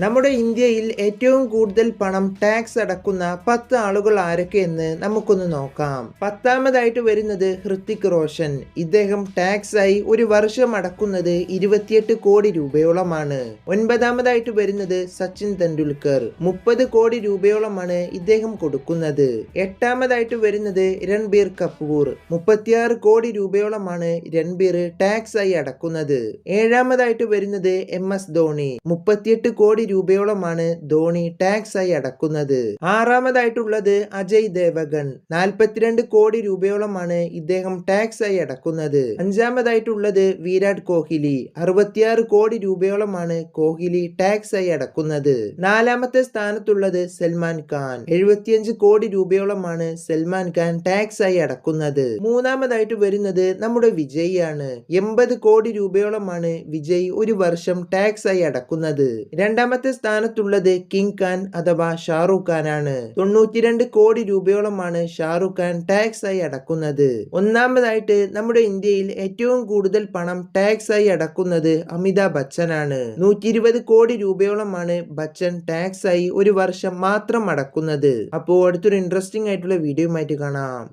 നമ്മുടെ ഇന്ത്യയിൽ ഏറ്റവും കൂടുതൽ പണം ടാക്സ് അടക്കുന്ന 10 ആളുകൾ ആരൊക്കെയെന്ന് നമുക്കൊന്ന് നോക്കാം. 10ാമതായിട്ട് വരുന്നത് ഹൃത്തിക് റോഷൻ. ഇദ്ദേഹം ടാക്സ് ആയി ഒരു വർഷം അടക്കുന്നത് 28 കോടി രൂപയോളമാണ്. 9ാമതായിട്ട് വരുന്നത് സച്ചിൻ തെണ്ടുൽക്കർ. 30 കോടി രൂപയോളമാണ് ഇദ്ദേഹം കൊടുക്കുന്നത്. 8ാമതായിട്ട് വരുന്നത് രൺബീർ കപൂർ. 36 കോടി രൂപയോളമാണ് രൺബീർ ടാക്സ് ആയി അടക്കുന്നത്. 7ാമതായിട്ട് വരുന്നത് MS ധോണി. 38 കോടി രൂപയോളമാണ് ധോണി ടാക്സ് ആയി അടക്കുന്നത്. 6ാമതായിട്ടുള്ളത് അജയ് ദേവഗൺ. 42 കോടി രൂപയോളമാണ് ഇദ്ദേഹം ടാക്സ് ആയി അടക്കുന്നത്. 5ാമതായിട്ടുള്ളത് വിരാട് കോഹ്ലി. 66 കോടി രൂപയോളമാണ് കോഹ്ലി ടാക്സ് ആയി അടക്കുന്നത്. 4ാമത്തെ സ്ഥാനത്തുള്ളത് സൽമാൻ ഖാൻ. 75 കോടി രൂപയോളമാണ് സൽമാൻ ഖാൻ ടാക്സ് ആയി അടക്കുന്നത്. 3ാമതായിട്ട് വരുന്നത് നമ്മുടെ വിജയ് ആണ്. 80 കോടി രൂപയോളമാണ് വിജയ് ഒരു വർഷം ടാക്സ് ആയി അടക്കുന്നത്. 2ാമത്തെ സ്ഥാനത്തുള്ളത് കിങ് ഖാൻ അഥവാ ഷാറൂഖ് ഖാൻ ആണ്. 92 കോടി രൂപയോളമാണ് ഷാറൂഖ് ഖാൻ ടാക്സ് ആയി അടക്കുന്നത്. 1ാമതായിട്ട് നമ്മുടെ ഇന്ത്യയിൽ ഏറ്റവും കൂടുതൽ പണം ടാക്സ് ആയി അടക്കുന്നത് അമിതാഭ് ബച്ചൻ ആണ്. 120 കോടി രൂപയോളമാണ് ബച്ചൻ ടാക്സ് ആയി ഒരു വർഷം മാത്രം അടക്കുന്നത്. അപ്പോൾ അടുത്തൊരു ഇൻട്രസ്റ്റിംഗ് ആയിട്ടുള്ള വീഡിയോ ആയിട്ട് കാണാം.